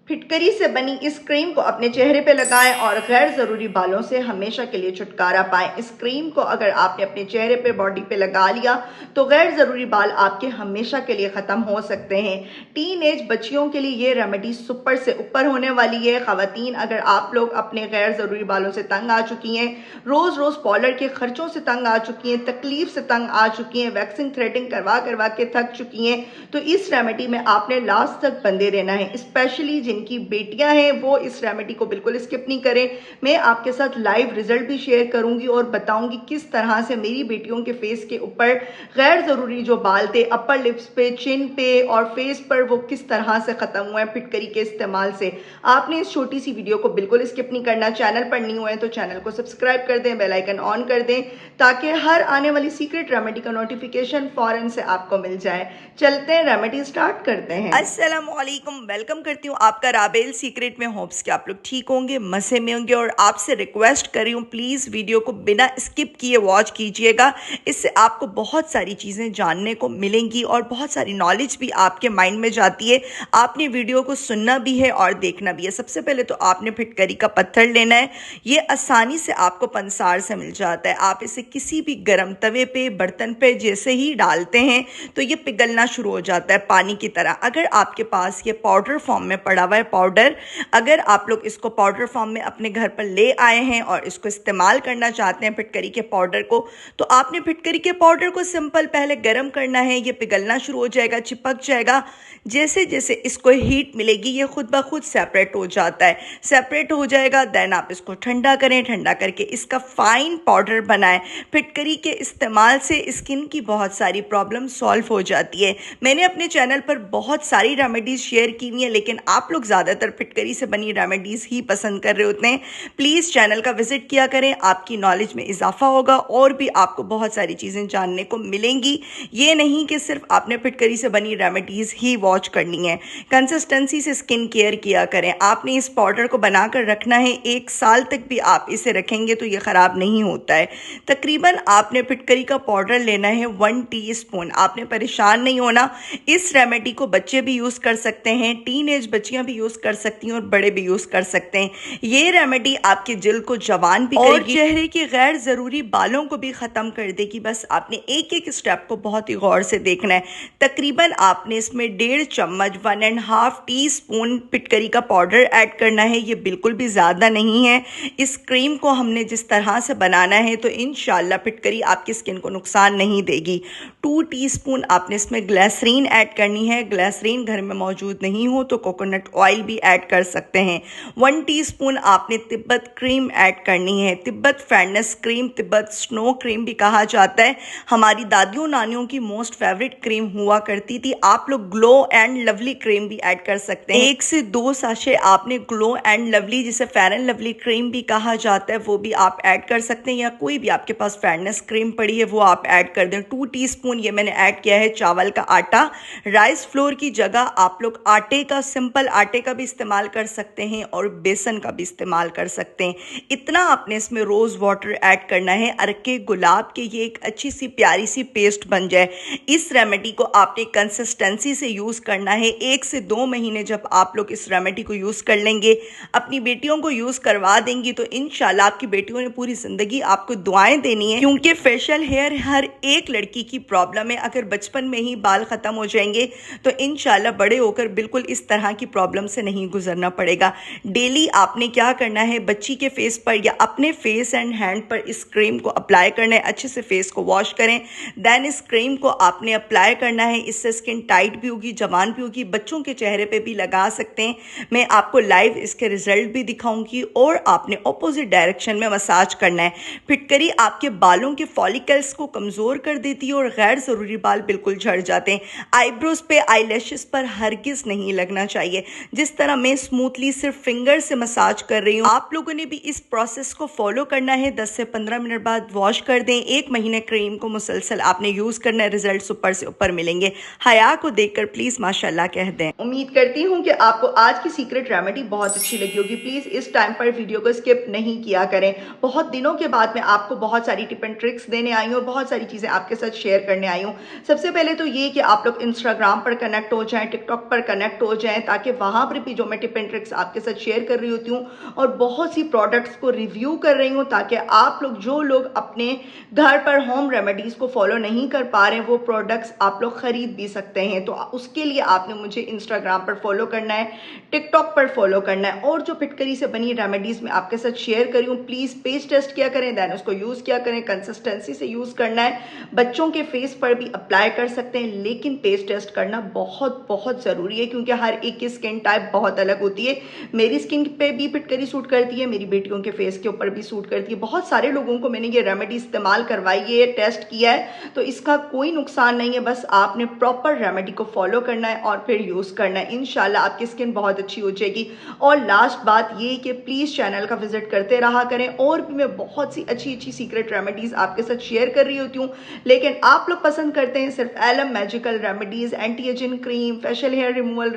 फिटकरी से बनी इस क्रीम को अपने चेहरे पे लगाएं और गैर ज़रूरी बालों से हमेशा के लिए छुटकारा पाएं। इस क्रीम को अगर आपने अपने चेहरे पे, बॉडी पे लगा लिया तो गैर ज़रूरी बाल आपके हमेशा के लिए ख़त्म हो सकते हैं। टीन एज बच्चियों के लिए ये रेमेडी सुपर से ऊपर होने वाली है। ख़वातीन, अगर आप लोग अपने गैर ज़रूरी बालों से तंग आ चुकी हैं, रोज़ रोज़ पाउडर के खर्चों से तंग आ चुकी हैं, तकलीफ से तंग आ चुकी हैं, वैक्सिंग थ्रेडिंग करवा करवा के थक चुकी हैं, तो इस रेमेडी में आपने लास्ट तक बंधे रहना है। स्पेशली जिनकी बेटियां हैं वो इस रेमेडी को बिल्कुल स्किप नहीं करें। मैं आपके साथ लाइव रिजल्ट भी शेयर करूंगी और बताऊंगी किस तरह से मेरी बेटियों के फेस के ऊपर गैर जरूरी जो बाल थे, अपर लिप्स पे, चिन पे और फेस पर, वो किस तरह से खत्म हुए हैं फिटकरी के इस्तेमाल से। आपने इस छोटी सी वीडियो को बिल्कुल स्किप नहीं करना। चैनल पर न्यू है तो चैनल को सब्सक्राइब कर दें, बेल आइकन ऑन कर दें ताकि हर आने वाली सीक्रेट रेमेडी का नोटिफिकेशन फौरन से आपको मिल जाए। चलते हैं, रेमेडी स्टार्ट करते हैं। अस्सलाम वालेकुम, वेलकम करती हूँ आपका राबेल सीक्रेट में। होप्स कि आप लोग ठीक होंगे, मज़े में होंगे, और आपसे रिक्वेस्ट कर रही हूँ प्लीज़ वीडियो को बिना स्किप किए वॉच कीजिएगा। इससे आपको बहुत सारी चीज़ें जानने को मिलेंगी और बहुत सारी नॉलेज भी आपके माइंड में जाती है। आपने वीडियो को सुनना भी है और देखना भी है। सबसे पहले तो आपने फिटकरी का पत्थर लेना है। ये आसानी से आपको पंसार से मिल जाता है। आप इसे किसी भी गर्म तवे पे, बर्तन पे जैसे ही डालते हैं तो ये पिघलना शुरू हो जाता है पानी की तरह। अगर आपके पास ये पाउडर फॉर्म में पड़ा हुआ है पाउडर, अगर आप लोग इसको पाउडर फॉर्म में अपने घर पर ले आए हैं और इसको इस्तेमाल करना चाहते हैं फिटकरी के पाउडर को, तो आपने फिटकरी के पाउडर को सिंपल पहले गर्म करना है। ये पिघलना शुरू हो जाएगा, चिपक जाएगा। जैसे जैसे इसको हीट मिलेगी ये खुद ब खुद सेपरेट हो जाता है। सेपरेट हो जाएगा, देन आप इसको ठंडा करें। ठंडा करके इसका फाइन पाउडर बनाएं। फिटकरी के इस्तेमाल से स्किन की बहुत सारी प्रॉब्लम सॉल्व हो जाती है। मैंने अपने चैनल पर बहुत सारी रेमेडीज़ शेयर की हुई हैं, लेकिन आप लोग ज़्यादातर फिटकरी से बनी रेमेडीज़ ही पसंद कर रहे होते हैं। प्लीज़ चैनल का विजिट किया करें, आपकी नॉलेज में इजाफा होगा और भी आपको बहुत सारी चीज़ें जानने को मिलेंगी। ये नहीं कि सिर्फ आपने फिटकरी से बनी रेमेडीज़ ही वॉच करनी है। कंसिस्टेंसी से स्किन केयर किया करें। आपने इस पाउडर को बनाकर रखना है, 1 साल तक भी आप इसे रखेंगे तो ये ख़राब नहीं होता है। तकरीबन आपने फिटकरी का पाउडर लेना है 1 टीस्पून। आपने परेशान नहीं होना। इस रेमेडी को बच्चे भी यूज़ कर सकते हैं, टीन एज बच्चियां भी यूज़ कर सकती हैं और बड़े भी यूज़ कर सकते हैं। ये रेमेडी आपके जिल्द को जवान भी करेगी, चेहरे के गैर ज़रूरी बालों को भी ख़त्म कर देगी। बस आपने एक एक स्टेप को बहुत ही गौर से देखना है। तकरीबन आपने इसमें 1.5 चम्मच 1.5 टीस्पून फिटकरी का पाउडर ऐड करना है। ये बिल्कुल भी ज़्यादा नहीं है। इस क्रीम को हमने जिस तरह से बनाना है तो इंशाल्लाह फिटकरी आपकी स्किन को नुकसान नहीं देगी। 2 टीस्पून आपने इसमें ग्लिसरीन ऐड करनी है। ग्लिसरीन घर में मौजूद नहीं हो तो कोकोनट ऑयल भी ऐड कर सकते हैं। 1 टीस्पून आपने तिब्बत क्रीम ऐड करनी है। Tibet fairness cream, Tibet snow cream भी कहा जाता है। हमारी दादियों नानियों की मोस्ट फेवरेट क्रीम हुआ करती थी। आप लोग ग्लो एंड लवली क्रीम भी ऐड कर सकते हैं। 1 से 2 साशे आपने ग्लो एंड लवली, जिसे फेयर एंड लवली क्रीम भी कहा जाता है, वो भी आप ऐड कर सकते हैं, या कोई भी आपके पास फेयरनेस क्रीम पड़ी है वो आप ऐड कर दें। 2 टीस्पून ये मैंने ऐड किया है चावल का आटा। राइस फ्लोर की जगह आप लोग आटे का, सिंपल आटे का भी इस्तेमाल कर सकते हैं और बेसन का भी इस्तेमाल कर सकते हैं। इतना आपने इसमें रोज़ वाटर ऐड करना है, अरके गुलाब के, ये एक अच्छी सी प्यारी सी पेस्ट बन जाए। इस रेमेडी को आपने कंसिस्टेंसी से यूज़ करना है। 1 से 2 महीने जब आप लोग इस रेमेडी को यूज़ कर लेंगे, अपनी बेटियों को यूज़ करवा देंगी, तो इंशाल्लाह आपकी बेटियों ने पूरी ज़िंदगी आपको दुआएं देनी है। क्योंकि फेशियल हेयर हर एक लड़की की प्रॉब्लम है। अगर बचपन में ही बाल ख़त्म हो जाएंगे तो इंशाल्लाह बड़े होकर बिल्कुल इस तरह की प्रॉब्लम से नहीं गुजरना पड़ेगा। डेली आपने क्या करना है, बच्ची के फेस पर या अपने फेस एंड हैंड पर इस क्रीम को अप्लाई करना है। अच्छे से फेस को वॉश करें, देन इस क्रीम को आपने अप्लाई करना है। इससे स्किन टाइट भी होगी, जवान भी होगी। बच्चों के चेहरे पे भी लगा सकते हैं। मैं आपको लाइव इसके रिजल्ट भी दिखाऊंगी। और आपने ऑपोजिट डायरेक्शन में मसाज करना है। फिटकरी आपके बालों के फॉलिकल्स को कमज़ोर कर देती है और गैर ज़रूरी बाल बिल्कुल झड़ जाते हैं। आईब्रोज पे, आईलैशेस पर हरगिज़ नहीं लगना चाहिए। जिस तरह मैं स्मूथली सिर्फ फिंगर से मसाज कर रही हूँ, आप लोगों ने भी इस प्रोसेस को फॉलो करना है। 10 से 15 मिनट बाद वॉश कर दें। 1 महीने क्रीम को मुसलसल आपने यूज़ करना है। रिजल्ट ऊपर से ऊपर मिलेंगे। हया को देखकर प्लीज़ माशाल्लाह कह दें। उम्मीद करती हूँ कि आपको आज की सीक्रेट रेमेडी बहुत अच्छी लगी होगी। प्लीज़ इस टाइम पर वीडियो को स्किप नहीं किया करें। बहुत दिनों के बाद मैं आपको बहुत सारी टिप एंड ट्रिक्स देने आई हूँ और बहुत सारी चीज़ें आपके साथ शेयर करने आई हूँ। सबसे पहले तो ये कि आप लोग इंस्टाग्राम पर कनेक्ट हो जाएं, टिकटॉक पर कनेक्ट हो जाएं, ताकि वहाँ वहाँ पर भी जो मैं टिप एंड ट्रिक्स आपके साथ शेयर कर रही होती हूँ और बहुत सी प्रोडक्ट्स को रिव्यू कर रही हूँ, ताकि आप लोग जो लोग अपने घर पर होम रेमेडीज़ को फॉलो नहीं कर पा रहे हैं वो प्रोडक्ट्स आप लोग खरीद भी सकते हैं। तो उसके लिए आपने मुझे इंस्टाग्राम पर फॉलो करना है, टिकटॉक पर फॉलो करना है, और जो फिटकरी से बनी रेमेडीज़ मैं आपके साथ शेयर करी हूँ प्लीज़ पेज टेस्ट किया करें, देन उसको यूज़ किया करें, कंसिस्टेंसी से यूज़ करना है। बच्चों के फेस पर भी अप्लाई कर सकते हैं, लेकिन पेज टेस्ट करना बहुत बहुत ज़रूरी है, क्योंकि हर एक की स्किन टाइप बहुत अलग होती है। मेरी स्किन पे भी फिटकरी सूट करती है, मेरी बेटियों के फेस के ऊपर भी सूट करती है। बहुत सारे लोगों को मैंने ये रेमेडी इस्तेमाल करवाई है, टेस्ट किया है, तो इसका कोई नुकसान नहीं है। बस आपने प्रॉपर रेमेडी को फॉलो करना है और फिर यूज़ करना है, इंशाल्लाह आपकी स्किन बहुत अच्छी हो जाएगी। और लास्ट बात ये कि प्लीज़ चैनल का विजिट करते रहा करें, और भी मैं बहुत सी अच्छी अच्छी सीक्रेट रेमेडीज़ आपके साथ शेयर कर रही होती हूँ, लेकिन आप लोग पसंद करते हैं सिर्फ L M magical remedies, anti ageing cream, facial hair removal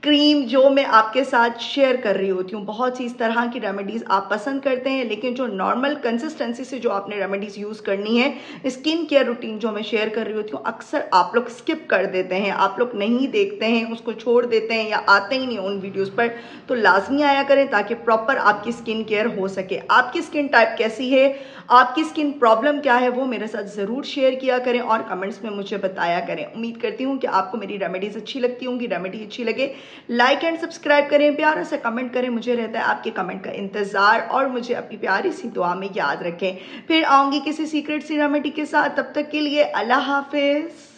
cream जो मैं आपके साथ शेयर कर रही होती हूँ। बहुत सी इस तरह की रेमेडीज़ आप पसंद करते हैं, लेकिन जो नॉर्मल कंसिस्टेंसी से जो आपने रेमेडीज़ यूज़ करनी है, स्किन केयर रूटीन जो मैं शेयर कर रही होती हूँ, अक्सर आप लोग स्किप कर देते हैं, आप लोग नहीं देखते हैं, उसको छोड़ देते हैं या आते ही नहीं उन वीडियोज़ पर। तो लाजमी आया करें ताकि प्रॉपर आपकी स्किन केयर हो सके। आपकी स्किन टाइप कैसी है, आपकी स्किन प्रॉब्लम क्या है, वो मेरे साथ ज़रूर शेयर किया करें और कमेंट्स में मुझे बताया करें। उम्मीद करती हूँ कि आपको मेरी रेमेडीज़ अच्छी लगती होंगी। रेमेडी अच्छी लगे लाइक एंड सब्सक्राइब करें, प्यारा से कमेंट करें, मुझे रहता है आपके कमेंट का इंतज़ार, और मुझे अपनी प्यारी सी दुआ में याद रखें। फिर आऊँगी किसी सीक्रेट सी रेमेडी के साथ, तब तक के लिए अल्लाह हाफिज़।